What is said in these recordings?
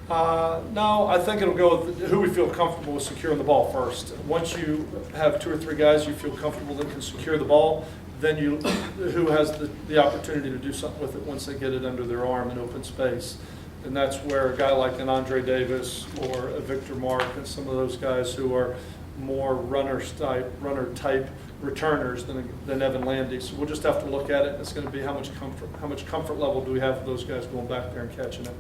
No, I think it'll go with who we feel comfortable with securing the ball first. Once you have 2 or 3 guys you feel comfortable that can secure the ball, then who has the opportunity to do something with it once they get it under their arm in open space. And that's where a guy like an Andre Davis or a Victor Mark and some of those guys who are more runner type returners than Evan Landy. So we'll just have to look at it. It's going to be how much comfort level do we have for those guys going back there and catching it.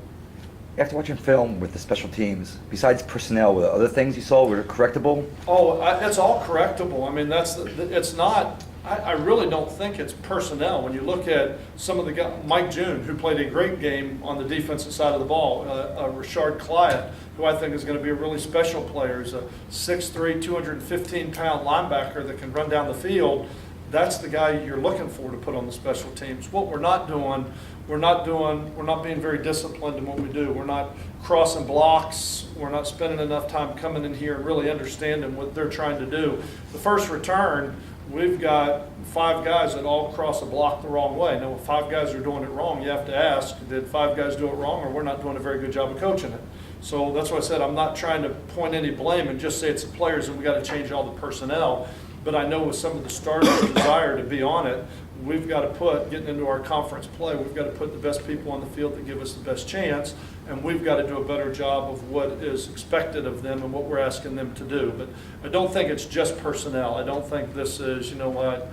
After watching film with the special teams, besides personnel, were there other things you saw were correctable? Oh, it's all correctable. I mean, it's not. I really don't think it's personnel. When you look at some of the guys, Mike June, who played a great game on the defensive side of the ball, Rashard Clyde, who I think is going to be a really special player, is a 6'3", 215-pound linebacker that can run down the field. That's the guy you're looking for to put on the special teams. What we're not doing, we're not being very disciplined in what we do. We're not crossing blocks. We're not spending enough time coming in here and really understanding what they're trying to do. The first return, we've got 5 guys that all cross a block the wrong way. Now, if 5 guys are doing it wrong, you have to ask, did 5 guys do it wrong, or we're not doing a very good job of coaching it? So that's why I said I'm not trying to point any blame and just say it's the players and we got to change all the personnel. But I know with some of the starters' desire to be on it, we've got to getting into our conference play, we've got to put the best people on the field that give us the best chance, and we've got to do a better job of what is expected of them and what we're asking them to do. But I don't think it's just personnel. I don't think this is, you know what,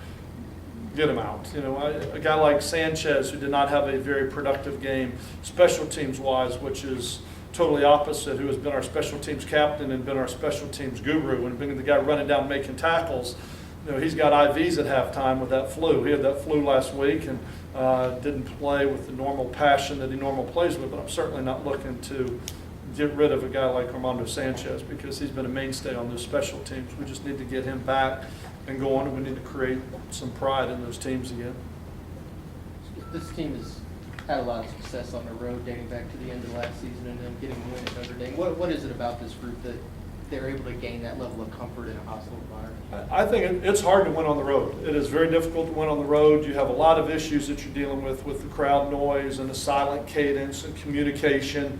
get him out. You know, a guy like Sanchez, who did not have a very productive game special teams wise, which is totally opposite, who has been our special teams captain and been our special teams guru and been the guy running down making tackles. You know, he's got IVs at halftime with that flu. He had that flu last week and didn't play with the normal passion that he normally plays with, but I'm certainly not looking to get rid of a guy like Armando Sanchez because he's been a mainstay on those special teams. We just need to get him back and go on, and we need to create some pride in those teams again. This team has had a lot of success on the road dating back to the end of last season and then getting a win at Notre Dame. What is it about this group that they're able to gain that level of comfort in a hostile environment? I think it's hard to win on the road. It is very difficult to win on the road. You have a lot of issues that you're dealing with the crowd noise and the silent cadence and communication.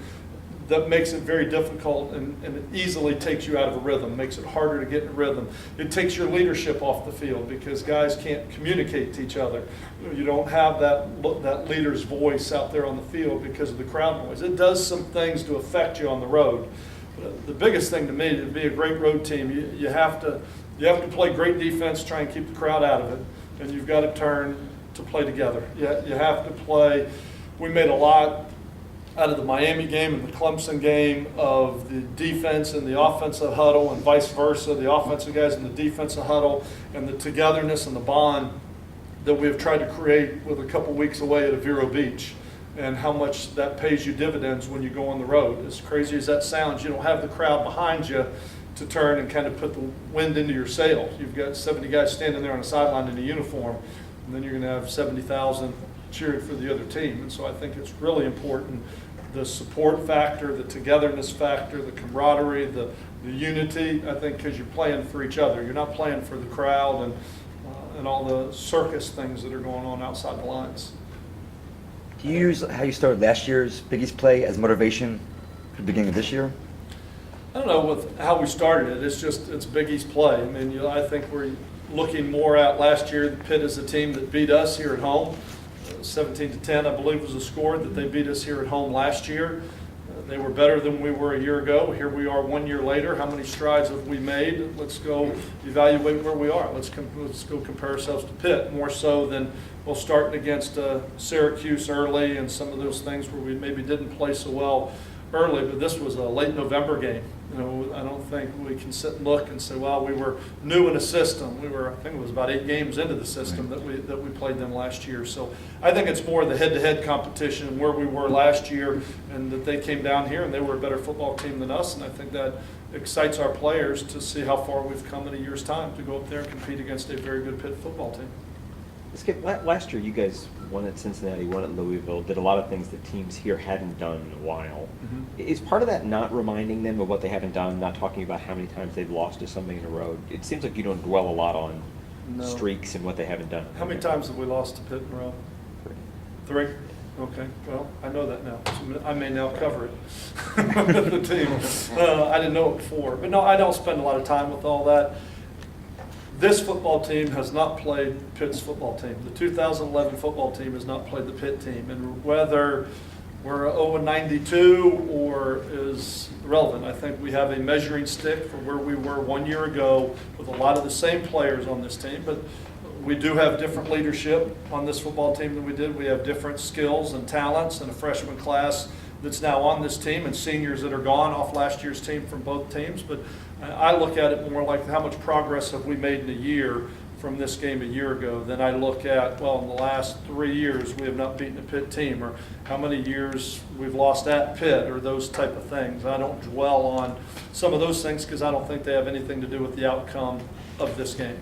That makes it very difficult and it easily takes you out of a rhythm, makes it harder to get in a rhythm. It takes your leadership off the field because guys can't communicate to each other. You don't have that leader's voice out there on the field because of the crowd noise. It does some things to affect you on the road. But the biggest thing to me, to be a great road team, you have to play great defense, try and keep the crowd out of it, and you've got to turn to play together. You have to play. We made a lot out of the Miami game and the Clemson game of the defense and the offensive huddle and vice versa, the offensive guys in the defensive huddle, and the togetherness and the bond that we have tried to create with a couple weeks away at Vero Beach, and how much that pays you dividends when you go on the road. As crazy as that sounds, you don't have the crowd behind you to turn and kind of put the wind into your sails. You've got 70 guys standing there on a sideline in a uniform, and then you're going to have 70,000 cheering for the other team. And so I think it's really important, the support factor, the togetherness factor, the camaraderie, the unity, I think, because you're playing for each other. You're not playing for the crowd and all the circus things that are going on outside the lines. Do you use how you started last year's Big East play as motivation for the beginning of this year? I don't know with how we started it. It's Big East play. I mean, I think we're looking more at last year. Pitt is the team that beat us here at home. 17-10, I believe, was the score that they beat us here at home last year. They were better than we were a year ago. Here we are 1 year later. How many strides have we made? Let's go evaluate where we are. Let's go compare ourselves to Pitt, more so than starting against Syracuse early and some of those things where we maybe didn't play so well early. But this was a late November game. You know, I don't think we can sit and look and say, well, we were new in a system. I think it was about 8 games into the system that we played them last year. So I think it's more the head-to-head competition and where we were last year, and that they came down here and they were a better football team than us. And I think that excites our players to see how far we've come in a year's time to go up there and compete against a very good Pitt football team. Last year, you guys won at Cincinnati, won at Louisville, did a lot of things that teams here hadn't done in a while. Mm-hmm. Is part of that not reminding them of what they haven't done, not talking about how many times they've lost to something in a row? It seems like you don't dwell a lot on streaks and what they haven't done. How many times have we lost to Pitt in a row? 3. Okay, well, I know that now. So I may now cover it, the team. I didn't know it before. But no, I don't spend a lot of time with all that. This football team has not played Pitt's football team. The 2011 football team has not played the Pitt team. And whether we're 0-92 or is relevant, I think we have a measuring stick for where we were 1 year ago with a lot of the same players on this team. But we do have different leadership on this football team than we did. We have different skills and talents and a freshman class that's now on this team and seniors that are gone off last year's team from both teams. But I look at it more like how much progress have we made in a year from this game a year ago than I look at, well, in the last 3 years we have not beaten a Pitt team, or how many years we've lost at Pitt, or those type of things. I don't dwell on some of those things because I don't think they have anything to do with the outcome of this game.